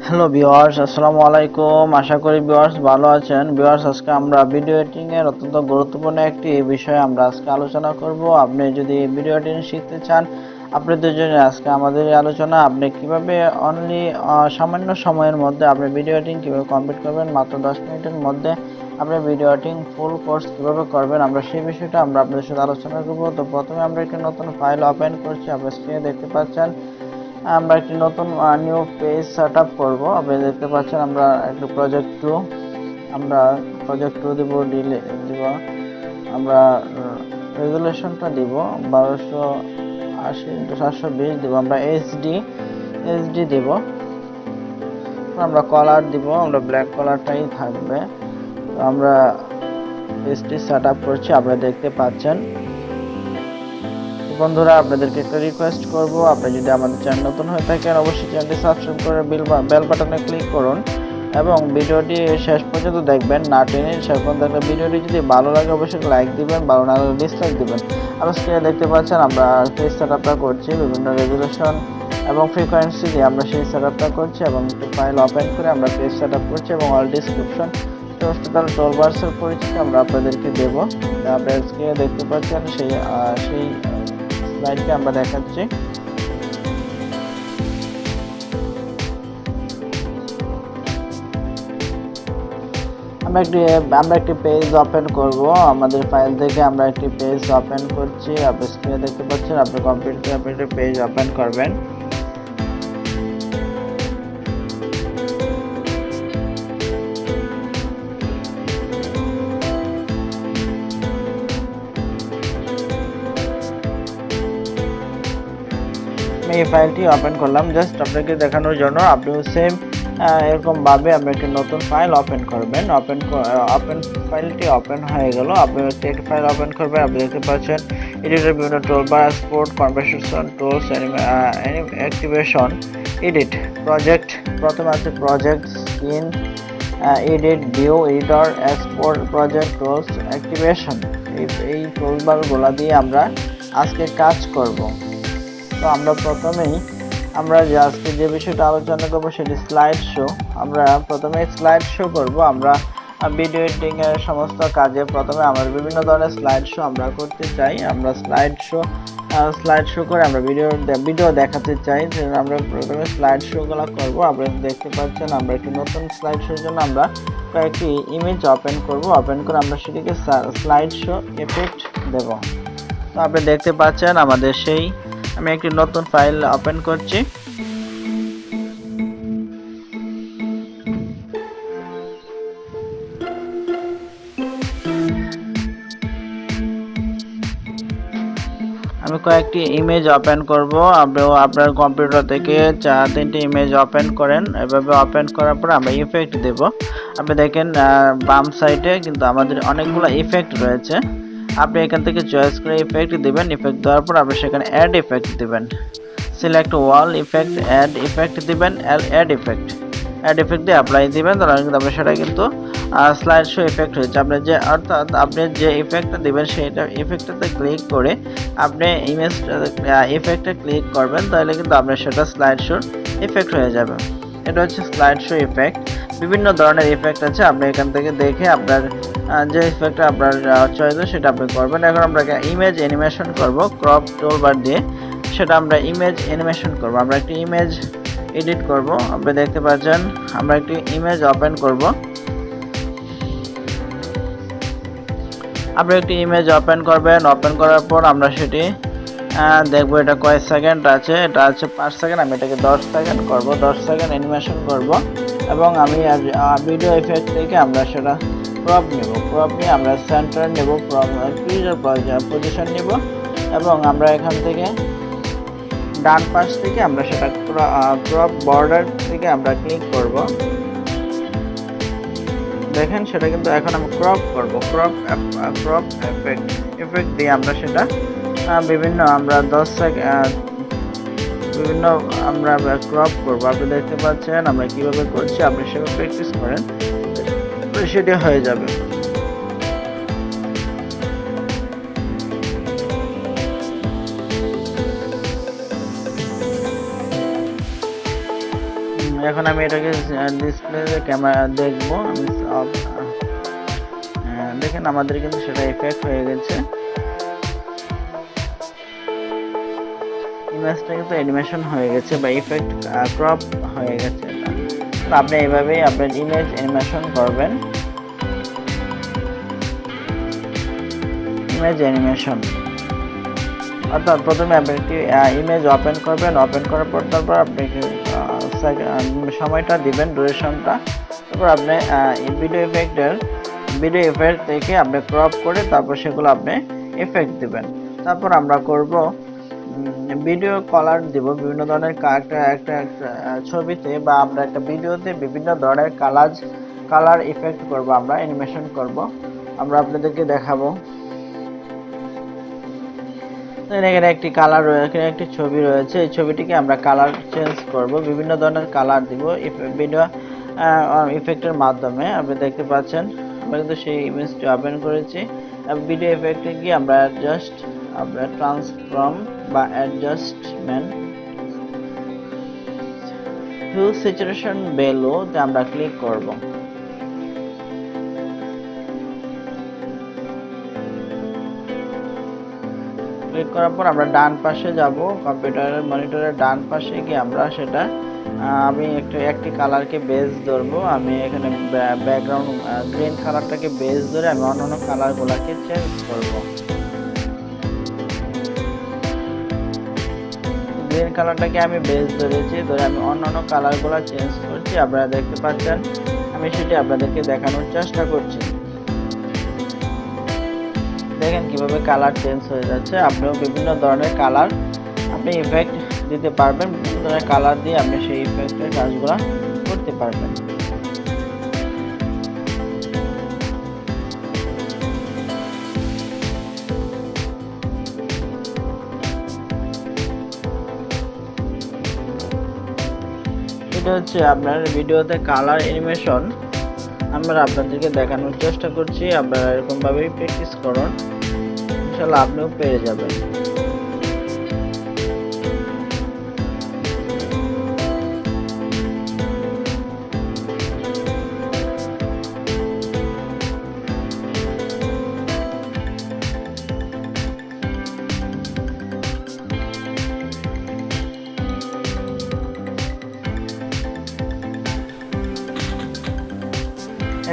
Hello viewers, আসসালামু আলাইকুম। আশা করি ভিউয়ার্স ভালো আছেন। ভিউয়ার্স, আজকে আমরা ভিডিও এডিটিং এর অত্যন্ত গুরুত্বপূর্ণ একটি বিষয় আমরা আজকে আলোচনা করব। আপনি যদি ভিডিও এডিটিং শিখতে চান, আপনাদের জন্য আজকে আমাদের এই আলোচনা। আপনি কিভাবে অনলি সামান্য সময়ের মধ্যে আপনি ভিডিও এডিটিং কিভাবে কমপ্লিট করবেন, মাত্র 10 মিনিটের মধ্যে আপনি ভিডিও এডিটিং ফুল কোর্স কিভাবে করবেন, আমরা সেই বিষয়টা আমরা আপনাদের সাথে আলোচনা করব। তো প্রথমে আমরা একটি নতুন ফাইল ওপেন করছি। আপনি স্ক্রিনে দেখতে পাচ্ছেন আমরা একটি নতুন নিউ পেজ সেটআপ করব। আপনি দেখতে পাচ্ছেন আমরা একটু প্রজেক্ট 2 আমরা প্রজেক্ট 2 দিব, দিব আমরা রেজুলেশনটা দিব 1280x720 দিব, আমরা এইচডি দিব, আমরা কালার দিব, আমরা ব্ল্যাক কালারটাই থাকবে। তো আমরা পেজটি সেটআপ করছি, আপনারা দেখতে পাচ্ছেন। বন্ধুরা, আপনাদেরকে একটা রিকোয়েস্ট করব, আপনি যদি আমাদের চ্যানেল নতুন হয়ে থাকেন অবশ্যই চ্যানেলটি সাবস্ক্রাইব করে বেল বাটনে ক্লিক করুন এবং ভিডিওটি শেষ পর্যন্ত দেখবেন, না টেনে শেষ পর্যন্ত দেখবেন। ভিডিওটি যদি ভালো লাগে অবশ্যই লাইক দিবেন, ভালো না লাগলে ডিসলাইক দিবেন। আর স্ক্রিনে দেখতে পাচ্ছেন আমরা পেজ সেটআপটা করছি, বিভিন্ন রেজুলেশন এবং ফ্রিকোয়েন্সি দিয়ে আমরা সেই সেটআপটা করছি এবং একটি ফাইল ওপেন করে আমরা পেজ সেটআপ করছি এবং অল ডিসক্রিপশন টোটাল টুলবারসের পরিচিতি আমরা আপনাদেরকে দেব। আপনারা স্ক্রিনে দেখতে পাচ্ছেন সেই স্লাইডকে আমরা দেখাচ্ছি। আমরা একটি পেজ ওপেন করব। আমাদের ফাইল থেকে আমরা একটি পেজ ওপেন করছি। আপনি স্ক্রিনে দেখতে পাচ্ছেন, আপনি কম্পিউটারে আপনি একটি পেজ ওপেন করবেন। এই ফাইলটি ওপেন করলাম জাস্ট আপনাকে দেখানোর জন্য। আপনিও সেম এরকম ভাবে আপনি একটি নতুন ফাইল ওপেন করবেন। ফাইলটি ওপেন হয়ে গেল। আপনি একটি ফাইল ওপেন করবেন। আপনি দেখতে পাচ্ছেন এডিটর বিভিন্ন toolbar, export, conversion tools, activation, edit, project. প্রথমে আছে project, screen, edit, view, editor, export, project, tools, activation. এই টুলবারগুলো দিয়ে আমরা আজকে কাজ করব। তো আমরা প্রথমেই আজকে যে বিষয়টা আলোচনা করবো সেটি স্লাইড শো। আমরা প্রথমে স্লাইড শো করব। আমরা ভিডিও এডিটিং এর সমস্ত কাজে প্রথমে আমরা বিভিন্ন ধরনের স্লাইড শো আমরা করতে চাই। আমরা স্লাইড শো করে আমরা ভিডিও দেখাতে চাই। আমরা প্রথমে স্লাইড শো গুলো করবো। আপনারা দেখতে পাচ্ছেন আমরা একটি নতুন স্লাইড শোর জন্য আমরা কয়েকটি ইমেজ ওপেন করব। ওপেন করে আমরা সেটিকে স্লাইড শো এফেক্ট দেব। তো আপনি দেখতে পাচ্ছেন আমাদের আমি একটি নতুন ফাইল ওপেন করছি। আমি কয়েকটি ইমেজ ওপেন করব। আপনার কম্পিউটার থেকে 4-3টি ইমেজ ওপেন করেন। এভাবে ওপেন করার পর আমরা ইফেক্ট দেব। আপনি দেখেন বাম সাইডে কিন্তু আমাদের অনেকগুলো ইফেক্ট রয়েছে। আপনি এখান থেকে চয়েস করে ইফেক্ট দিবেন। ইফেক্ট দেওয়ার পর আপনি সেখানে অ্যাড ইফেক্ট দিবেন। সিলেক্ট ওয়াল ইফেক্ট, অ্যাড ইফেক্ট দিবেন, অ্যাড ইফেক্ট দিয়ে অ্যাপ্লাই দিবেন। তাহলে কিন্তু আপনার সেটা কিন্তু স্লাইড শো ইফেক্ট হয়েছে। অর্থাৎ আপনি যে ইফেক্টটা দিবেন সেইটা ইফেক্টটাতে ক্লিক করে আপনি ইফেক্টে ক্লিক করবেন, তাহলে কিন্তু আপনার সেটা স্লাইড শোর ইফেক্ট হয়ে যাবে। এটা হচ্ছে স্লাইড শো ইফেক্ট। বিভিন্ন ধরনের ইফেক্ট আছে, আপনি এখান থেকে দেখে আপনার যে ইফেক্টটা আপনার চয়েস সেটা আপনি করবেন। এখন আমরা ইমেজ অ্যানিমেশন করব ক্রপ টুলবার দিয়ে। সেটা আমরা ইমেজ অ্যানিমেশন করব। আমরা একটি ইমেজ এডিট করব। আপনি দেখতে পাচ্ছেন আমরা একটি ইমেজ ওপেন করব। আপনি একটি ইমেজ ওপেন করবেন। ওপেন করার পর আমরা সেটি দেখব এটা কয় সেকেন্ড আছে। এটা আছে 5 সেকেন্ড। আমি এটাকে 10 সেকেন্ড করব। 10 সেকেন্ড অ্যানিমেশন করব এবং আমি ভিডিও ইফেক্ট থেকে আমরা সেটা ক্রপ নিব। ক্রপ নিয়ে আমরা সেন্টার নেব, পজিশন নিব এবং আমরা এখান থেকে ডান পাশ থেকে আমরা সেটা ক্রপ বর্ডার থেকে আমরা ক্লিক করব। দেখেন সেটা কিন্তু এখন আমি ক্রপ করব। ক্রপ এফেক্ট দিয়ে আমরা সেটা বিভিন্ন আমরা 10 সেকেন্ড বিভিন্ন আমরা ক্রপ করব। আপনি দেখতে পাচ্ছেন আমরা কিভাবে করছি। আপনি সেভাবে প্র্যাকটিস করেন, সেটা হয়ে যাবে। এখন আমি এটাকে ডিসপ্লে ক্যামেরা দেখবো। দেখেন আমাদের কিন্তু সেটা ইফেক্ট হয়ে গেছে, ইমেজটা কিন্তু অ্যানিমেশন হয়ে গেছে বা ইফেক্ট ক্রপ হয়ে গেছে। তো আপনি এইভাবেই আপনার ইমেজ অ্যানিমেশন করবেন। ইমেজ অ্যানিমেশন অর্থাৎ প্রথমে আপনি একটি ইমেজ ওপেন করবেন, ওপেন করার পর তারপর আপনি সময়টা দিবেন, ডিউরেশনটা, তারপর আপনি ভিডিও ইফেক্ট থেকে আপনি ক্রপ করে তারপর সেগুলো আপনি ইফেক্ট দিবেন। তারপর আমরা করব ভিডিও কালার দিব, বিভিন্ন ধরনের একটা ছবিতে বা আমরা একটা ভিডিওতে বিভিন্ন ধরনের কালার ইফেক্ট করব, আমরা অ্যানিমেশন করব, আমরা আপনাদেরকে দেখাবো। এখানে একটি কালার রয়েছে, এখানে একটি ছবি রয়েছে, এই ছবিটিকে আমরা কালার চেঞ্জ করব, বিভিন্ন ধরনের কালার দিব ভিডিও ইফেক্টের মাধ্যমে। আপনি দেখতে পাচ্ছেন আমরা কিন্তু সেই ইমেজটি ওপেন করেছি। ভিডিও ইফেক্টে গিয়ে আমরা ট্রান্সফর্ম বা অ্যাডজাস্টমেন্ট টু স্যাচুরেশন ভ্যালুতে আমরা ক্লিক করব। ক্লিক করার পর আমরা ডান পাশে যাব, কম্পিউটারের মনিটরের ডান পাশে গিয়ে আমরা সেটা আমি একটি কালারকে বেস ধরবো। আমি এখানে ব্যাকগ্রাউন্ড গ্রিন কালারটাকে বেস ধরে আমি অন্যান্য কালারগুলোকে চেঞ্জ করব। গ্রিন কালারটাকে আমি বেস ধরেছি, ধরে আমি অন্যান্য কালারগুলো চেঞ্জ করছি। আপনারা দেখতে পাচ্ছেন আমি সেটি আপনাদেরকে দেখানোর চেষ্টা করছি। দেখেন কিভাবে কালার চেঞ্জ হয়ে যাচ্ছে। আপনিও বিভিন্ন ধরনের কালার আপনি ইফেক্ট দিতে পারবেন, বিভিন্ন ধরনের কালার দিয়ে আপনি সেই ইফেক্টের কাজগুলো করতে পারবেন। এটা হচ্ছে আপনার ভিডিওতে কালার অ্যানিমেশন, আমরা আপনাদেরকে দেখানোর চেষ্টা করছি। আপনারা এরকম ভাবেই প্র্যাকটিস করুন, ইনশাআল্লাহ আপনিও পেরে যাবেন।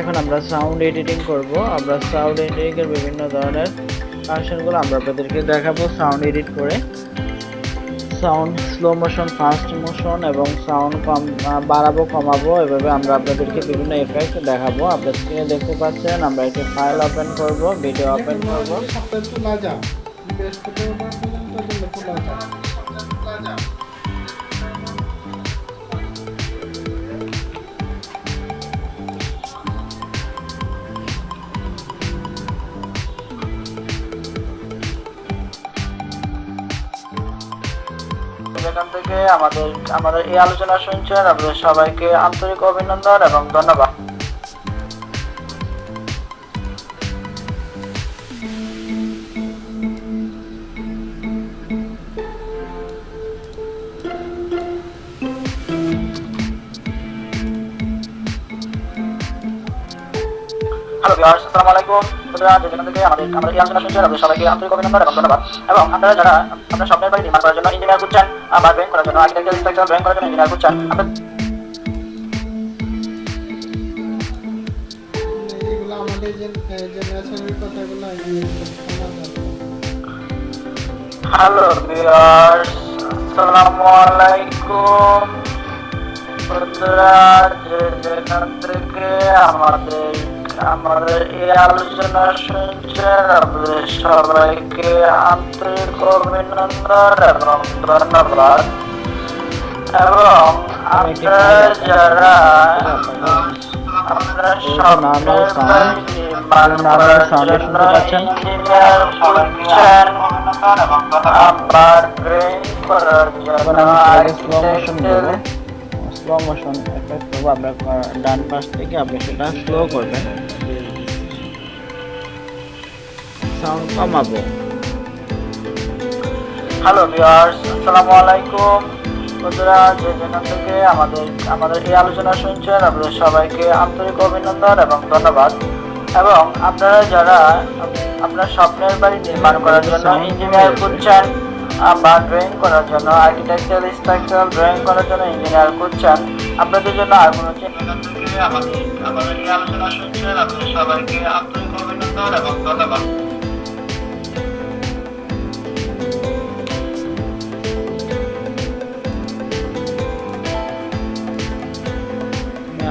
এখন আমরা সাউন্ড এডিটিং করব। আমরা সাউন্ড এডিটিং এর বিভিন্ন ধরনের ফাংশনগুলো আমরা আপনাদেরকে দেখাবো সাউন্ড এডিট করে। Sound slow motion, fast motion এবং সাউন্ড বাড়াবো কমাবো, এভাবে আমরা আপনাদেরকে বিভিন্ন ইফেক্ট দেখাবো। আপনারা স্ক্রিনে দেখতে পাচ্ছেন আমরা একটা ফাইল ওপেন করব, ভিডিও ওপেন করব। এখান থেকে আমাদের এই আলোচনা শুনছেন, আপনাদের সবাইকে আন্তরিক অভিনন্দন এবং ধন্যবাদ। হ্যালো ভিউয়ার্স, আসসালামু আলাইকুম। বন্ধুরা, যেখান থেকে আমাদের এই আলোচনা শুনছেন আপনাদের সবাইকে আন্তরিক অভিনন্দন এবং ধন্যবাদ। এবং আপনারা যারা আপনার স্বপ্নের বাড়ি নির্মাণ করার জন্য ইঞ্জিনিয়ার খুঁজছেন বা ড্রয়িং করার জন্য আর্কিটেকচার, স্ট্রাকচার ড্রয়িং করার জন্য ইঞ্জিনিয়ার খুঁজছেন, এগুলো আমাদের জেনারেশনের কথাগুলো। হ্যালো ভিউয়ার্স, আসসালামু আলাইকুম। বন্ধুরা, যেখান থেকে আমাদের এই আলোচনা শুনছেন আপনাদের সবাইকে আন্তরিক অভিনন্দন এবং ধন্যবাদ। এবং আপনারা যারা আপনার স্বপ্নের বাড়ি নির্মাণ করার জন্য ইঞ্জিনিয়ার খুঁজছেন বা ড্রয়িং করার জন্য আর্কিটেকচার, স্লো মোশন এফেক্ট করবো। আপনার ডান পাশ থেকে আপনি সেটা স্লো করবেন, সাউন্ড কমাবো। হ্যালো ভিউয়ার্স, আসসালামু আলাইকুম। বন্ধুরা যে যেখান থেকে আমাদের এই আলোচনা শুনছেন আপনাদের সবাইকে আন্তরিক অভিনন্দন এবং ধন্যবাদ। এবং আপনারা যারা আপনার স্বপ্নের বাড়ি নির্মাণ করার জন্য ইঞ্জিনিয়ার খুঁজছেন বা ড্রয়িং করার জন্য আর্কিটেকচারাল স্ট্রাকচারাল ড্রয়িং করার জন্য ইঞ্জিনিয়ার খুঁজছেন, আপনাদের জন্য আর কোনো চিন্তা থেকে আমাদের এই আলোচনা শুনছেন আপনাদের সবাইকে আন্তরিক অভিনন্দন এবং ধন্যবাদ।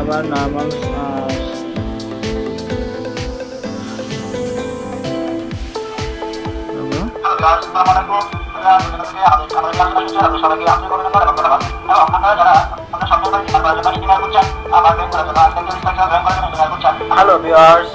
আবার নরমাল হ্যালো ভিউয়ার্স,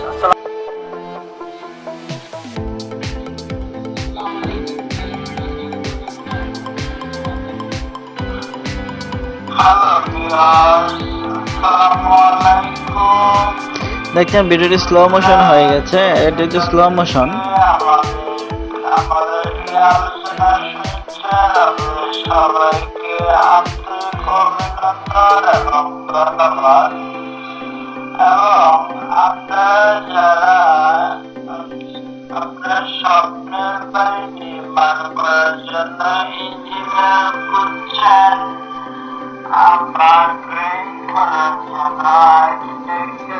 দেখছেন ভিডিওটি স্লো মোশন হয়ে গেছে, এটা হচ্ছে স্লো মোশন। সবাইকে আন্তরিক অভিনন্দন এবং ধন্যবাদ। এবং আপনারা যারা আপনার স্বপ্নের বাড়ি নির্মাণ করার জন্য ইঞ্জিনিয়ার খুঁজছেন, আমার ড্রয়িং করার জন্য আর্কিটেকচার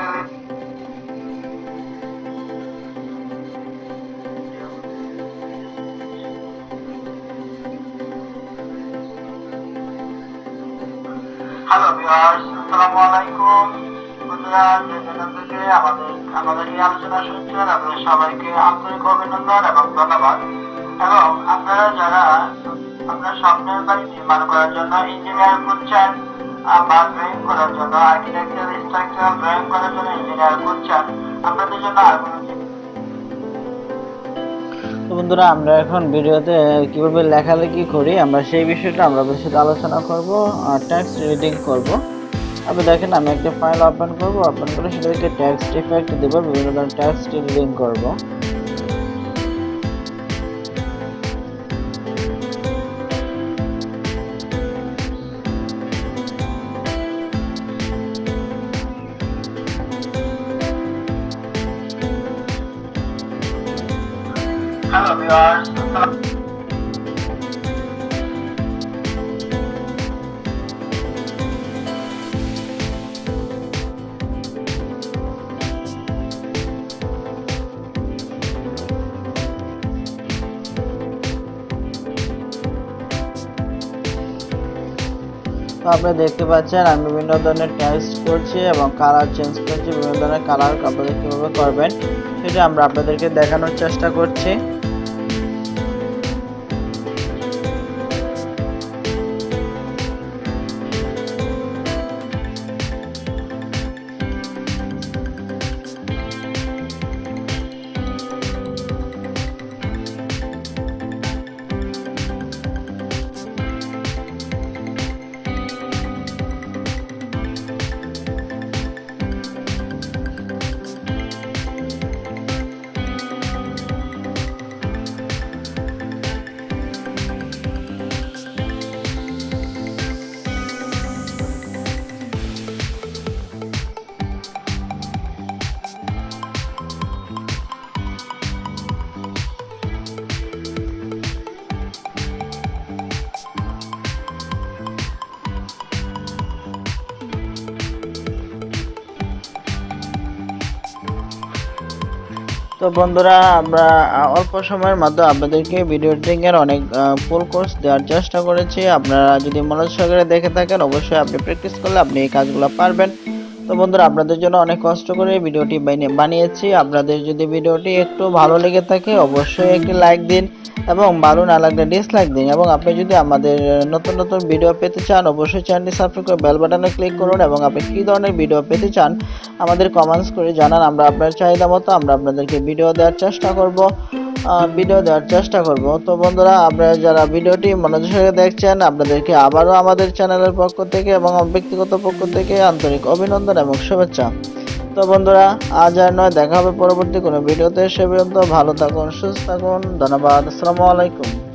হ্যালো ভিউয়ার্স, আসসালামু আলাইকুম। বন্ধুরা যে যেখান থেকে আমাদের এই আলোচনা শুনছেন আপনাদের সবাইকে আন্তরিক অভিনন্দন এবং ধন্যবাদ। এবং আপনারা যারা আপনার স্বপ্নের বাড়ি নির্মাণ করার জন্য ইঞ্জিনিয়ার খুঁজছেন বা ড্রয়িং করার জন্য আর্কিটেকচারাল স্ট্রাকচারাল ড্রয়িং করার জন্য ইঞ্জিনিয়ার খুঁজছেন, আপনাদের জন্য আর কোনো বন্ধুরা আমরা এখন ভিডিওতে কিভাবে লেখালেখি করি আমরা সেই বিষয়টা আমরা আপনাদের সাথে আলোচনা করব। টেক্সট রিডিং করব। আপনি দেখেন আমি একটা ফাইল ওপেন করব, ওপেন করে সেটাকে টেক্সট ইফেক্ট দেব, বিভিন্ন ধরনের টেক্সট রিডিং করব। হ্যালো ভিউয়ার্স, আপনি দেখতে পাচ্ছেন আমি বিভিন্ন ধরনের টেক্সট করছি এবং কালার চেঞ্জ করছি। বিভিন্ন ধরনের কালার আপনাদের কীভাবে করবেন সেটা আমরা আপনাদেরকে দেখানোর চেষ্টা করছি। তো বন্ধুরা আমরা অল্প সময়ের মধ্যে আপনাদেরকে ভিডিও এডিটিং এর অনেক ফুল কোর্স দেওয়ার চেষ্টা করেছি। আপনারা যদি মনোযোগ সহকারে দেখে থাকেন অবশ্যই আপনি প্র্যাকটিস করলে আপনি এই কাজগুলো পারবেন। তো বন্ধুরা আপনাদের জন্য অনেক কষ্ট করে ভিডিওটি বানিয়েছি। আপনাদের যদি ভিডিওটি একটু ভালো লেগে থাকে অবশ্যই একটি লাইক দিন এবং ভালো না লাগলে ডিসলাইক দিন। এবং আপনি যদি আমাদের নতুন নতুন ভিডিও পেতে চান অবশ্যই চ্যানেলটি সাবস্ক্রাইব করে বেল বাটনে ক্লিক করুন এবং আপনি কী ধরনের ভিডিও পেতে চান আমাদের কমেন্টস করে জানান। আমরা আপনার চাহিদা মতো আমরা আপনাদেরকে ভিডিও দেওয়ার চেষ্টা করব। তো বন্ধুরা আপনারা যারা ভিডিওটি মনোযোগ সহকারে দেখছেন আপনাদেরকে আবারও আমাদের চ্যানেলের পক্ষ থেকে এবং ব্যক্তিগত পক্ষ থেকে আন্তরিক অভিনন্দন এবং শুভেচ্ছা। তো বন্ধুরা আজ আর নয়, দেখা হবে পরবর্তী কোনো ভিডিওতে। সে পর্যন্ত ভালো থাকুন, সুস্থ থাকুন, ধন্যবাদ, আসসালামু আলাইকুম।